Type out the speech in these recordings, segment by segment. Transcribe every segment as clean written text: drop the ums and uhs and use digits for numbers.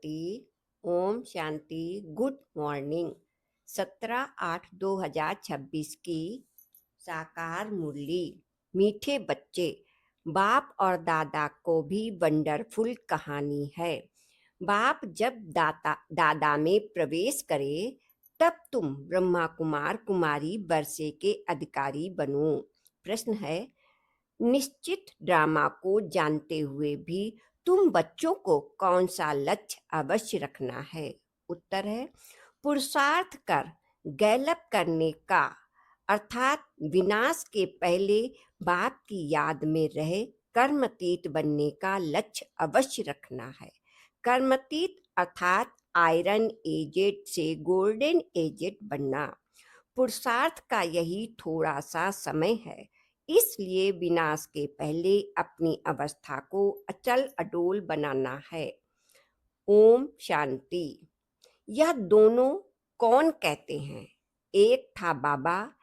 शांति। Om Shanti. Good morning. 17/8/2026 की साकार मुरली। मीठे बच्चे, बाप और दादा को भी वंडरफुल कहानी है। बाप जब दादा में प्रवेश करे तब तुम ब्रह्मा कुमार कुमारी वर्षे के अधिकारी बनो। प्रश्न है, निश्चित ड्रामा को जानते हुए भी तुम बच्चों को कौन सा लक्ष्य अवश्य रखना है? उत्तर है, पुरुषार्थ कर गैलप करने का, अर्थात विनाश के पहले बाप की याद में रहे कर्मतीत बनने का लक्ष्य अवश्य रखना है। कर्मतीत अर्थात आयरन एजेड से गोल्डन एजेड बनना। पुरुषार्थ का यही थोड़ा सा समय है, इसलिए विनाश के पहले अपनी अवस्था को अचल अडोल बनाना है। ओम शांति। यह दोनों कौन कहते हैं? एक था बाबा,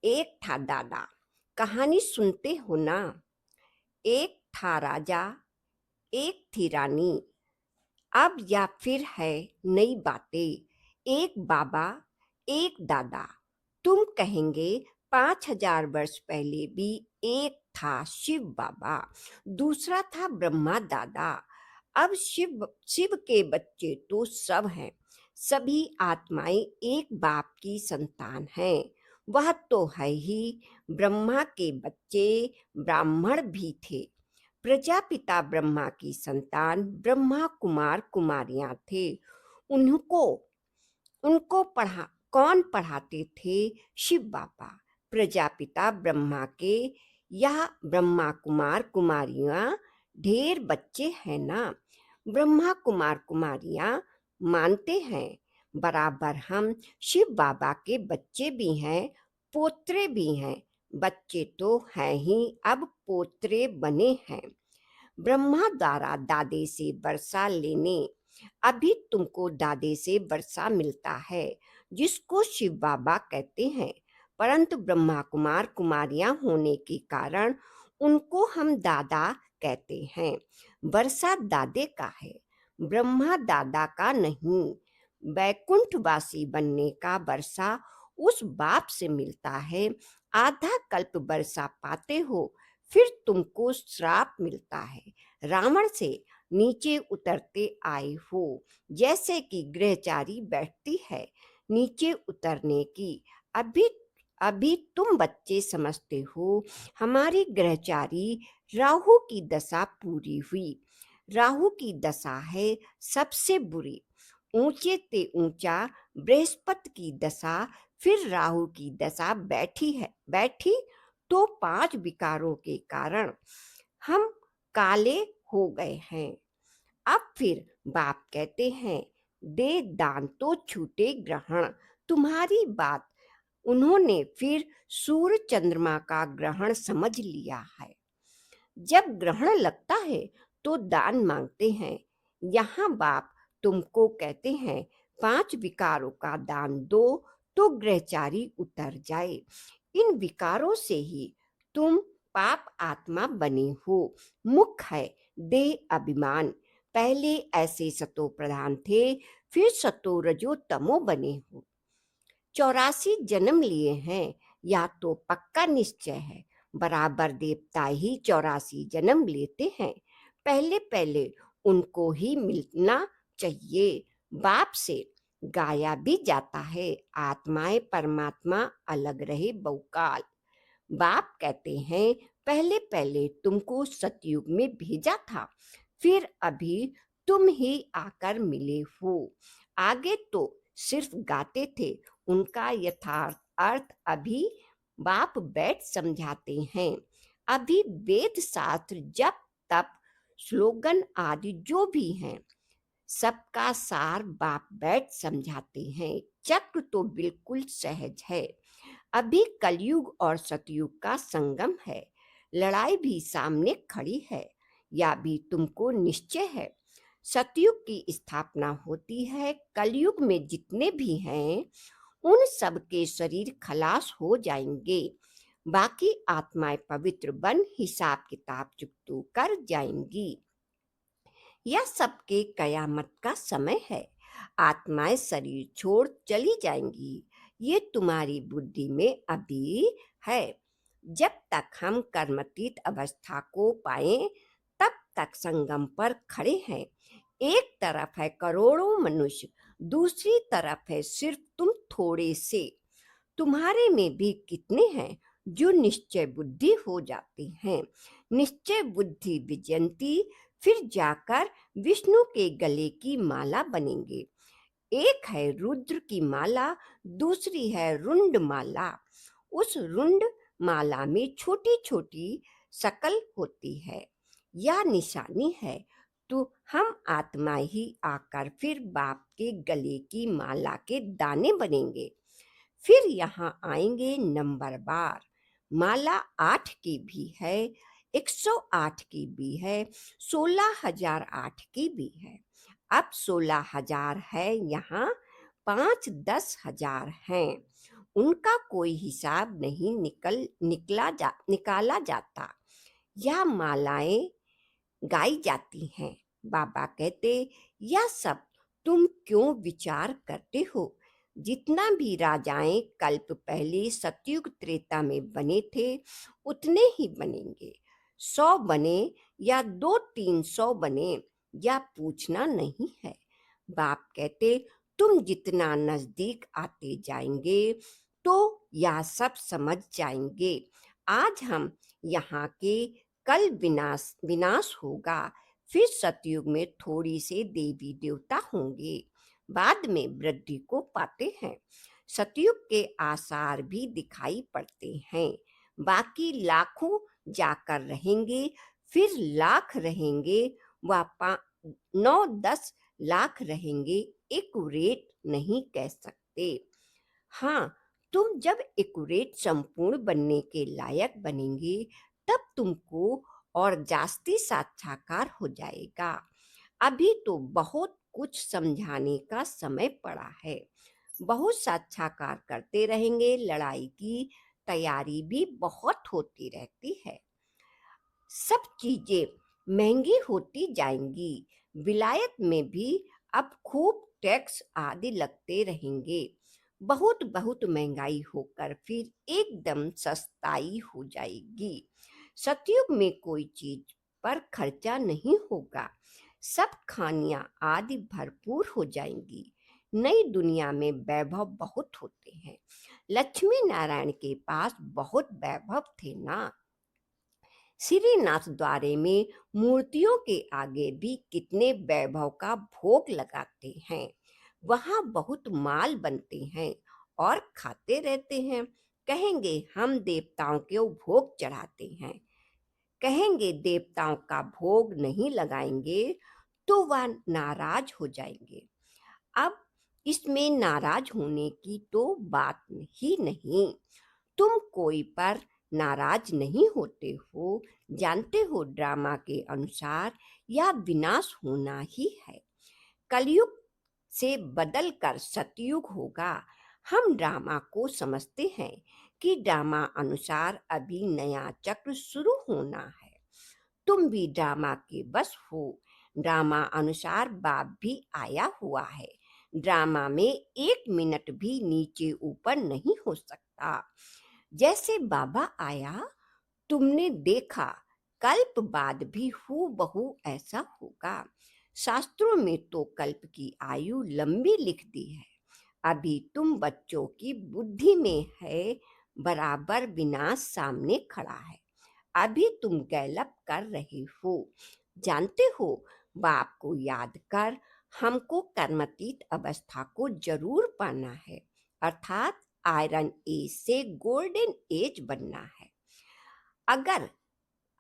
एक था दादा। कहानी सुनते हो ना? एक था राजा, एक थी रानी। अब या फिर है नई बातें। एक बाबा, एक दादा। तुम कहेंगे 5,000 वर्ष पहले भी एक था शिव बाबा, दूसरा था ब्रह्मा दादा। अब शिव शिव के बच्चे तो सब हैं। सभी आत्माएं एक बाप की संतान हैं। वह तो है ही। ब्रह्मा के बच्चे ब्राह्मण भी थे। प्रजापिता ब्रह्मा की संतान ब्रह्मा कुमार कुमारियां थे। उनको उनको कौन पढ़ाते थे? शिव बाबा। प्रजापिता ब्रह्मा के यह ब्रह्मा कुमार कुमारियां ढेर बच्चे हैं ना। ब्रह्मा कुमार कुमारियां मानते हैं बराबर हम शिव बाबा के बच्चे भी हैं, पोत्रे भी हैं। बच्चे तो हैं ही, अब पोत्रे बने हैं। ब्रह्मा द्वारा दादे से वर्षा लेने। अभी तुमको दादे से वर्षा मिलता है, जिसको शिव बाबा कहते हैं, परंतु ब्रह्मा कुमार कुमारियां होने के कारण उनको हम दादा कहते हैं। वर्षा दादे का है, ब्रह्मा दादा का नहीं। वैकुंठवासी बनने का वर्षा उस बाप से मिलता है। आधा कल्प वर्षा पाते हो, फिर तुमको श्राप मिलता है। रावण से नीचे उतरते आए हो, जैसे कि गृहचारी बैठती है नीचे उतरने की। अभी अभी तुम बच्चे समझते हो हमारी गृहचारी राहु की दशा पूरी हुई। राहु की दशा है सबसे बुरी। ऊंचे ते ऊंचा बृहस्पति की दशा, फिर राहु की दशा बैठी तो 5 विकारों के कारण हम काले हो गए हैं। अब फिर बाप कहते हैं, दे दान तो छूटे ग्रहण। तुम्हारी बात उन्होंने फिर सूर्य चंद्रमा का ग्रहण समझ लिया है। जब ग्रहण लगता है तो दान मांगते हैं। यहाँ बाप तुमको कहते हैं 5 विकारों का दान दो तो ग्रहचारी उतर जाए। इन विकारों से ही तुम पाप आत्मा बने हो। मुख है देह अभिमान। पहले ऐसे सतो प्रधान थे, फिर सतो रजो तमो बने हो। 84 जन्म लिए हैं, या तो पक्का निश्चय है। बराबर देवता ही 84 जन्म लेते हैं। पहले पहले उनको ही मिलना चाहिए। बाप से गाया भी जाता है, आत्माएं परमात्मा अलग रहे बहुकाल। बाप कहते हैं, पहले पहले तुमको सतयुग में भेजा था, फिर अभी तुम ही आकर मिले हो। आगे तो सिर्फ गाते थे, उनका यथार्थ अर्थ अभी बाप बैठ समझाते हैं। अभी वेद शास्त्र जप तप स्लोगन आदि जो भी हैं, सबका सार बाप बैठ समझाते हैं। चक्र तो बिल्कुल सहज है। अभी कलयुग और सतयुग का संगम है। लड़ाई भी सामने खड़ी है, या भी तुमको निश्चय है। सतयुग की स्थापना होती है। कलयुग में जितने भी हैं उन सब के शरीर खलास हो जाएंगे। बाकी आत्माएं पवित्र बन हिसाब किताब चुकतू कर जाएंगी। यह सबके कयामत का समय है। आत्माएं शरीर छोड़ चली जाएंगी। ये तुम्हारी बुद्धि में अभी है। जब तक हम कर्मतीत अवस्था को पाएं, तब तक संगम पर खड़े हैं। एक तरफ है करोड़ों मनुष्य, दूसरी तरफ है सिर्फ तुम थोड़े से। तुम्हारे में भी कितने हैं जो निश्चय बुद्धि हो जाते हैं। निश्चय बुद्धि विजयंती, फिर जाकर विष्णु के गले की माला बनेंगे। एक है रुद्र की माला, दूसरी है रुंड माला। उस रुंड माला में छोटी छोटी शकल होती है। यह निशानी है। तो हम आत्मा ही आकर फिर बाप के गले की माला के दाने बनेंगे। फिर यहाँ आएंगे नंबरवार। माला 8 की भी है, 108 की भी है, 16,008 की भी है। अब 16,000 है यहाँ, 5-10 हजार हैं। उनका कोई हिसाब नहीं निकाला जाता। यह मालाएं गाई जाती हैं। बाबा कहते, यह सब तुम क्यों विचार करते हो? जितना भी राजाएं कल्प पहले सतयुग त्रेता में बने थे, उतने ही बनेंगे। 100 बने या 200-300 बने, या पूछना नहीं है। बाप कहते, तुम जितना नजदीक आते जाएंगे तो यह सब समझ जाएंगे। आज हम यहाँ के, कल विनाश विनाश होगा। फिर सतयुग में थोड़ी से देवी देवता होंगे, बाद में वृद्धि को पाते हैं। सतयुग के आसार भी दिखाई पड़ते हैं। बाकी लाखों जाकर रहेंगे, फिर लाख रहेंगे, व 9-10 लाख रहेंगे। एक्यूरेट नहीं कह सकते। हाँ, तुम जब एक्यूरेट संपूर्ण बनने के लायक बनेंगे, तब तुमको और जास्ती साक्षात्कार हो जाएगा। अभी तो बहुत कुछ समझाने का समय पड़ा है। बहुत साक्षात्कार करते रहेंगे। लड़ाई की तैयारी भी बहुत होती रहती है। सब चीजें महंगी होती जाएंगी। विलायत में भी अब खूब टैक्स आदि लगते रहेंगे। बहुत बहुत महंगाई होकर फिर एकदम सस्ताई हो जाएगी। सतयुग में कोई चीज पर खर्चा नहीं होगा। सब खानियां आदि भरपूर हो जाएंगी। नई दुनिया में वैभव बहुत होते हैं। लक्ष्मी नारायण के पास बहुत वैभव थे ना। श्रीनाथ द्वारे में मूर्तियों के आगे भी कितने वैभव का भोग लगाते हैं। वहाँ बहुत माल बनते हैं और खाते रहते हैं। कहेंगे हम देवताओं को भोग चढ़ाते हैं। कहेंगे देवताओं का भोग नहीं लगाएंगे तो वह नाराज हो जाएंगे। अब इसमें नाराज होने की तो बात ही नहीं। तुम कोई पर नाराज नहीं होते हो। जानते हो ड्रामा के अनुसार यह विनाश होना ही है। कलयुग से बदल कर सतयुग होगा। हम ड्रामा को समझते हैं कि ड्रामा अनुसार अभी नया चक्र शुरू होना है। तुम भी ड्रामा के बस हो। ड्रामा अनुसार बाप भी आया हुआ है। ड्रामा में 1 मिनट भी नीचे ऊपर नहीं हो सकता। जैसे बाबा आया, तुमने देखा, कल्प बाद भी हूबहू ऐसा होगा। शास्त्रों में तो कल्प की आयु लंबी लिख दी है। अभी तुम बच्चों की बुद्धि में है, बराबर विनाश सामने खड़ा है। अभी तुम गैलप कर रहे हो। जानते हो, बाप को याद कर हमको कर्मतीत अवस्था को जरूर पाना है, अर्थात आयरन एज से गोल्डन एज बनना है। अगर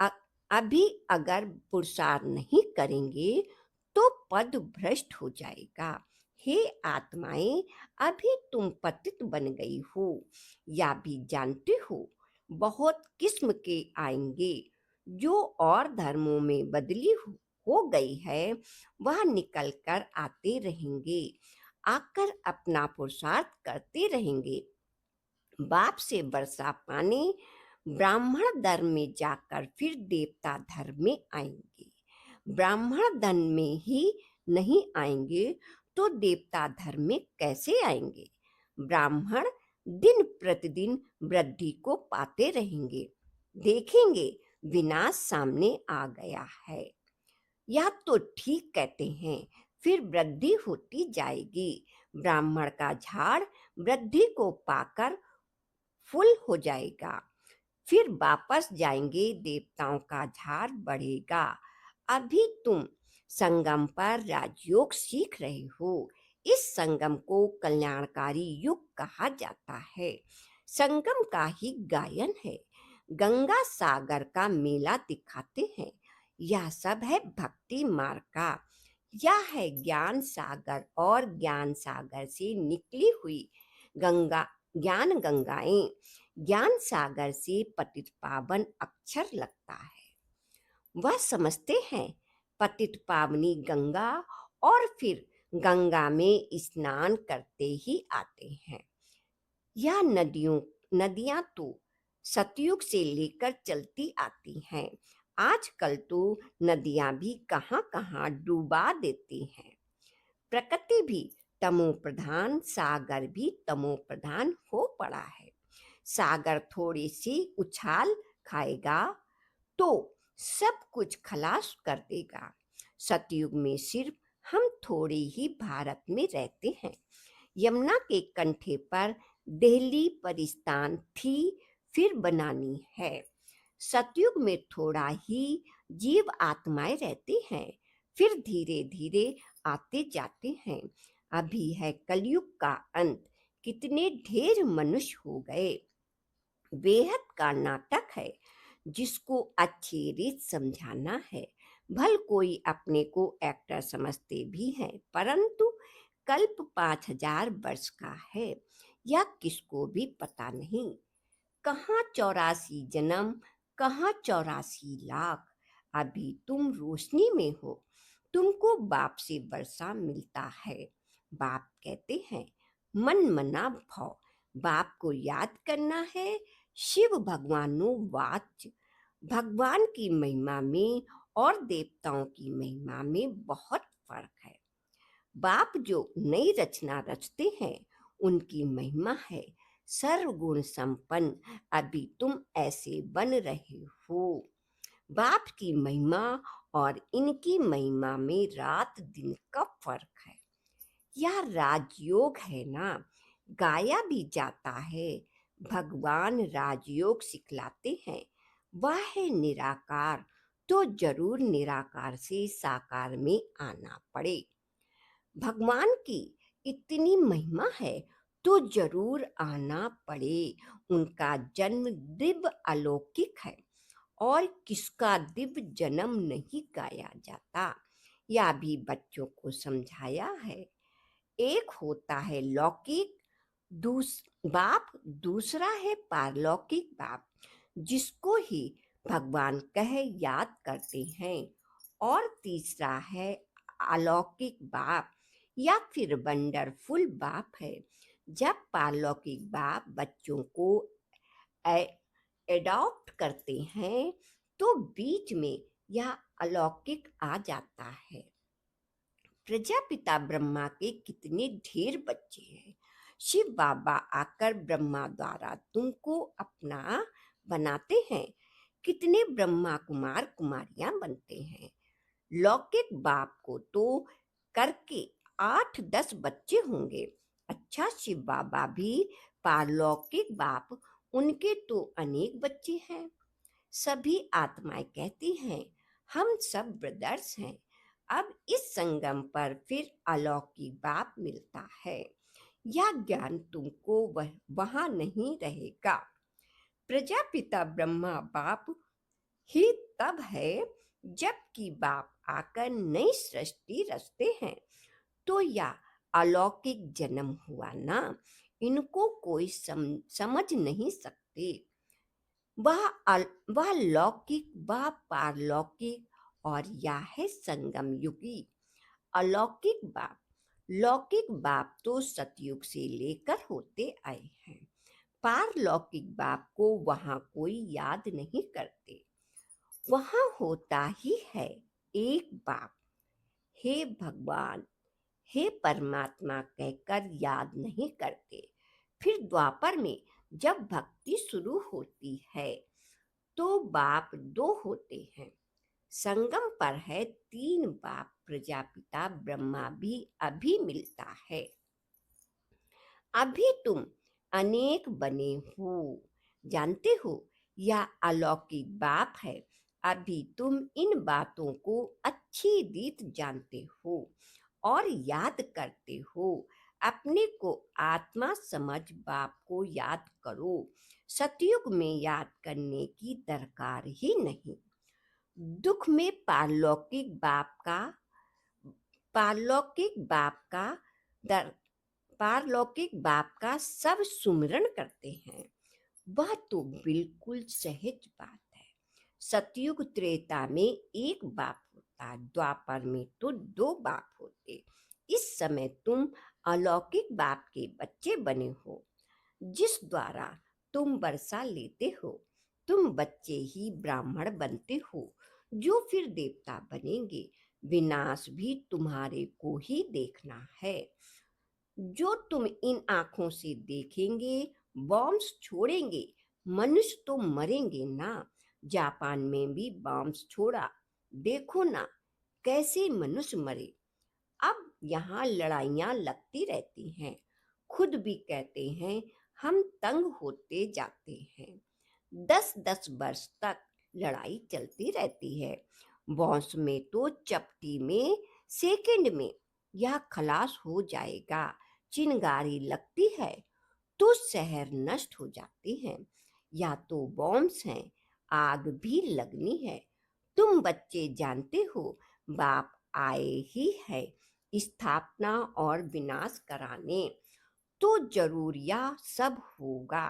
अ- अभी अगर पुरुषार्थ नहीं करेंगे तो पद भ्रष्ट हो जाएगा। हे आत्माएं, अभी तुम पतित बन गई हो, या भी जानते हो। बहुत किस्म के आएंगे। जो और धर्मों में बदली हो गई है, वह निकल कर आते रहेंगे। आकर अपना पुरुषार्थ करते रहेंगे। बाप से वर्षा पाने ब्राह्मण धर्म में जाकर फिर देवता धर्म में आएंगे। ब्राह्मण धन में ही नहीं आएंगे तो देवता धर्म में कैसे आएंगे? ब्राह्मण दिन प्रतिदिन वृद्धि को पाते रहेंगे, देखेंगे विनाश सामने आ गया है। या तो ठीक कहते हैं, फिर वृद्धि होती जाएगी। ब्राह्मण का झाड़ वृद्धि को पाकर फूल हो जाएगा, फिर वापस जाएंगे, देवताओं का झाड़ बढ़ेगा। अभी तुम संगम पर राजयोग सीख रहे हो। इस संगम को कल्याणकारी युग कहा जाता है। संगम का ही गायन है। गंगा सागर का मेला दिखाते हैं। यह सब है भक्ति मार्ग का। यह है ज्ञान सागर और ज्ञान सागर से निकली हुई गंगा, ज्ञान गंगाएं। ज्ञान सागर से पतित पावन अक्षर लगता है। वह समझते हैं पतित पावनी गंगा और फिर गंगा में स्नान करते ही आते हैं। यह नदियां तो सतयुग से लेकर चलती आती हैं। आजकल तो नदियां भी कहाँ कहाँ डूबा देती हैं। प्रकृति भी तमो प्रधान, सागर भी तमो प्रधान हो पड़ा है। सागर थोड़ी सी उछाल खाएगा तो सब कुछ खलास कर देगा। सतयुग में सिर्फ हम थोड़े ही भारत में रहते हैं। यमुना के कंठे पर दिल्ली परिस्तान थी, फिर बनानी है। सतयुग में थोड़ा ही जीव आत्माएं रहते हैं, फिर धीरे धीरे आते जाते हैं। अभी है कलयुग का अंत, कितने ढेर मनुष्य हो गए। बेहद का नाटक है, जिसको अच्छी रीत समझाना है। भल कोई अपने को एक्टर समझते भी हैं, परंतु कल्प 5,000 वर्ष का है, यह किसको भी पता नहीं। कहाँ 84 जन्म, कहाँ 84 लाख। अभी तुम रोशनी में हो, तुमको बाप से वर्षा मिलता है। बाप कहते हैं मन मना भाव। बाप को याद करना है। शिव भगवानो वाच। भगवान की महिमा में और देवताओं की महिमा में बहुत फर्क है। बाप जो नई रचना रचते हैं, उनकी महिमा है सर्वगुण संपन्न। अभी तुम ऐसे बन रहे हो। बाप की महिमा और इनकी महिमा में रात दिन का फर्क है। यह राजयोग है ना, गाया भी जाता है। भगवान राजयोग सिखलाते हैं। वह है निराकार, तो जरूर निराकार से साकार में आना पड़े। भगवान की इतनी महिमा है तो जरूर आना पड़े। उनका जन्म दिव्य अलौकिक है और किसका दिव्य जन्म नहीं गाया जाता। या भी बच्चों को समझाया है। एक होता है लौकिक बाप, दूसरा है पारलौकिक बाप, जिसको ही भगवान कह याद करते हैं। और तीसरा है अलौकिक बाप या फिर वंडरफुल बाप है। जब पारलौकिक बाप बच्चों को एडॉप्ट करते हैं तो बीच में यह अलौकिक आ जाता है। प्रजापिता ब्रह्मा के कितने ढेर बच्चे हैं। शिव बाबा आकर ब्रह्मा द्वारा तुमको अपना बनाते हैं। कितने ब्रह्मा कुमार कुमारियां बनते हैं। लौकिक बाप को तो करके 8-10 बच्चे होंगे। अच्छा, शिव बाबा भी पारलौकिक बाप, उनके तो अनेक बच्चे हैं। सभी आत्माएं कहती हैं हम सब ब्रदर्स हैं। अब इस संगम पर फिर अलौकिक बाप मिलता है। यह ज्ञान तुमको वहां नहीं रहेगा। प्रजापिता ब्रह्मा बाप ही तब है जबकि बाप आकर नई सृष्टि रचते हैं। तो यह अलौकिक जन्म हुआ ना, इनको कोई समझ नहीं सकते। वह लौकिक, वह पारलौकिक और यह है संगम युगी। अलौकिक बाप, लौकिक बाप तो सतयुग से लेकर होते आए हैं। पारलौकिक बाप को वहां कोई याद नहीं करते। वहां होता ही है एक बाप, हे भगवान, हे परमात्मा कहकर याद नहीं करते। फिर द्वापर में जब भक्ति शुरू होती है तो बाप दो होते हैं। संगम पर है तीन बाप, प्रजापिता ब्रह्मा भी अभी मिलता है। अभी तुम अनेक बने हो, जानते हो, यह अलौकिक बाप है। अभी तुम इन बातों को अच्छी रीत जानते हो और याद करते हो। अपने को आत्मा समझ बाप को याद करो। सतयुग में याद करने की दरकार ही नहीं। दुख में पारलौकिक बाप का दर पारलौकिक बाप का सब सुमिरन करते हैं। वह तो बिल्कुल सहज बात है। सतयुग त्रेता में एक बाप होता, द्वापर में तो दो बाप होते। इस समय तुम अलौकिक बाप के बच्चे बने हो, जिस द्वारा तुम वर्षा लेते हो। तुम बच्चे ही ब्राह्मण बनते हो, जो फिर देवता बनेंगे। विनाश भी तुम्हारे को ही देखना है। जो तुम इन आंखों से देखेंगे, बॉम्ब्स छोड़ेंगे। मनुष्य तो मरेंगे ना। जापान में भी बॉम्ब्स छोड़ा, देखो ना कैसे मनुष्य मरे। अब यहाँ लड़ाइयाँ लगती रहती हैं। खुद भी कहते हैं हम तंग होते जाते हैं। 10-10 वर्ष तक लड़ाई चलती रहती है। बॉस में तो चपटी में, सेकंड में यह खलास हो जाएगा। चिंगारी लगती है तो शहर नष्ट हो जाते हैं। या तो बॉम्ब्स हैं, आग भी लगनी है। तुम बच्चे जानते हो बाप आए ही है स्थापना और विनाश कराने, तो जरूर यह सब होगा।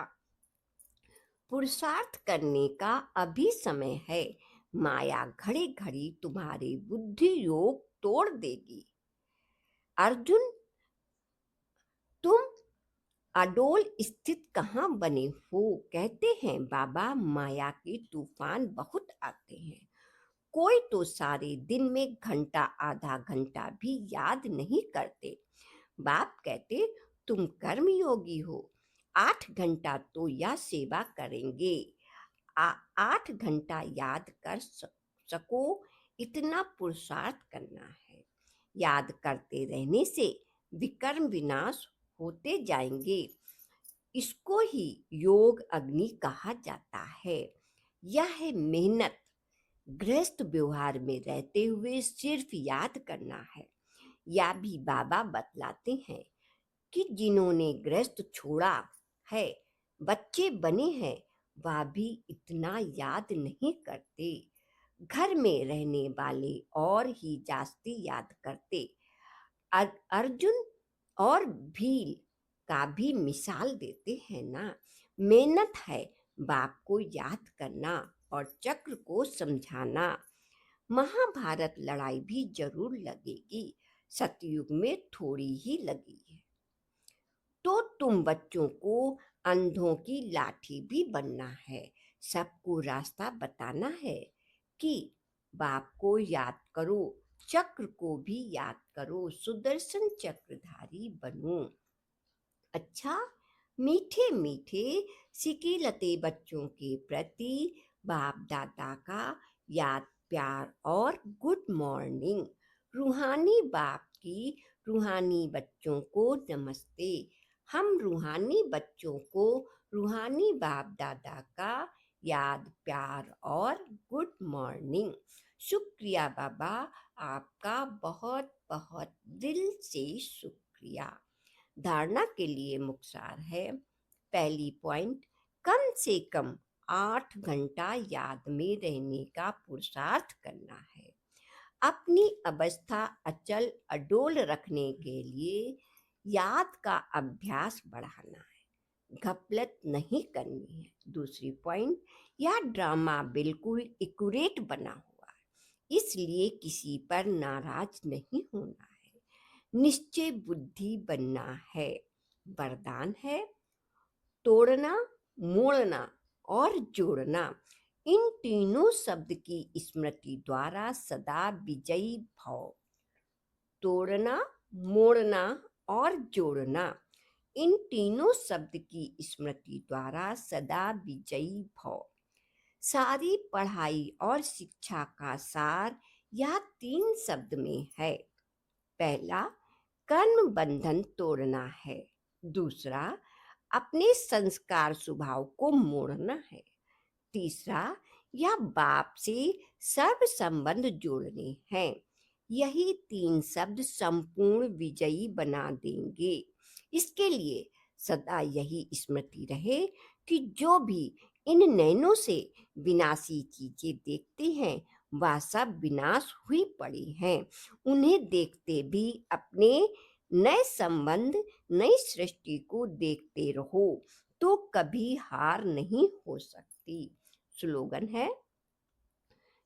पुरुषार्थ करने का अभी समय है। माया घड़ी घड़ी तुम्हारी बुद्धि योग तोड़ देगी। अर्जुन, तुम अडोल स्थित कहाँ बने हो? कहते हैं बाबा माया के तूफान बहुत आते हैं। कोई तो सारे दिन में घंटा आधा घंटा भी याद नहीं करते। बाप कहते तुम कर्म योगी हो, 8 घंटा तो यह सेवा करेंगे। 8 घंटा याद कर सको, इतना पुरुषार्थ करना है। याद करते रहने से विकर्म विनाश होते जाएंगे। इसको ही योग अग्नि कहा जाता है। यह है मेहनत। गृहस्थ व्यवहार में रहते हुए सिर्फ याद करना है। या भी बाबा बतलाते हैं कि जिन्होंने गृहस्थ छोड़ा है, बच्चे बने हैं, वह भी इतना याद नहीं करते। घर में रहने वाले और ही जास्ती याद करते। अर्जुन और भील का भी मिसाल देते हैं ना। मेहनत है बाप को याद करना और चक्र को समझाना। महाभारत लड़ाई भी जरूर लगेगी, सतयुग में थोड़ी ही लगी है। तो तुम बच्चों को अंधों की लाठी भी बनना है। सबको रास्ता बताना है कि बाप को याद करो, चक्र को भी याद करो, सुदर्शन चक्रधारी बनो। अच्छा, मीठे मीठे सिकीलते बच्चों के प्रति बाप दादा का याद प्यार और गुड मॉर्निंग। रूहानी बाप की रूहानी बच्चों को नमस्ते। हम रूहानी बच्चों को रूहानी बाप दादा का याद प्यार और गुड मॉर्निंग। शुक्रिया बाबा, आपका बहुत बहुत दिल से शुक्रिया। धारणा के लिए मुख्तार है। पहली पॉइंट, कम से कम 8 घंटा याद में रहने का पुरुषार्थ करना है। अपनी अवस्था अचल अडोल रखने के लिए याद का अभ्यास बढ़ाना है, घपलत नहीं करनी है। दूसरी पॉइंट, यह ड्रामा बिल्कुल एक्यूरेट बना हुआ है, इसलिए किसी पर नाराज नहीं होना है। निश्चय बुद्धि बनना है। वरदान है तोड़ना, मोड़ना और जोड़ना। इन तीनों शब्द की स्मृति द्वारा सदा विजयी भव। तोड़ना, मोड़ना और जोड़ना, इन तीनों शब्द की स्मृति द्वारा सदा विजयी भव। सारी पढ़ाई और शिक्षा का सार यह तीन शब्द में है। पहला, कर्म बंधन तोड़ना है। दूसरा, अपने संस्कार स्वभाव को मोड़ना है। तीसरा, यह बाप से सर्व संबंध जोड़ने हैं। यही तीन शब्द संपूर्ण विजयी बना देंगे। इसके लिए सदा यही स्मृति रहे कि जो भी इन नैनों से विनाशी चीजें देखते हैं वह सब विनाश हुई पड़ी हैं। उन्हें देखते भी अपने नए संबंध, नई सृष्टि को देखते रहो तो कभी हार नहीं हो सकती। स्लोगन है,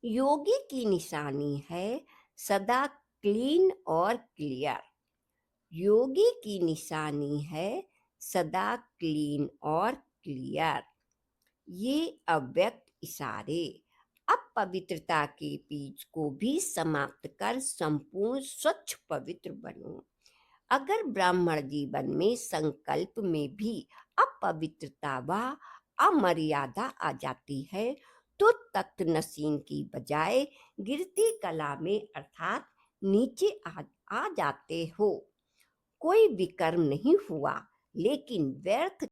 योगी की निशानी है सदा क्लीन और क्लियर। योगी की निशानी है सदा क्लीन और क्लियर। ये अव्यक्त इशारे अपवित्रता के बीज को भी समाप्त कर संपूर्ण स्वच्छ पवित्र बनो। अगर ब्राह्मण जीवन में संकल्प में भी अपवित्रता व अमर्यादा आ जाती है तो तख्त नसीन की बजाय गिरती कला में अर्थात नीचे आ जाते हो। कोई विकर्म नहीं हुआ, लेकिन व्यर्थ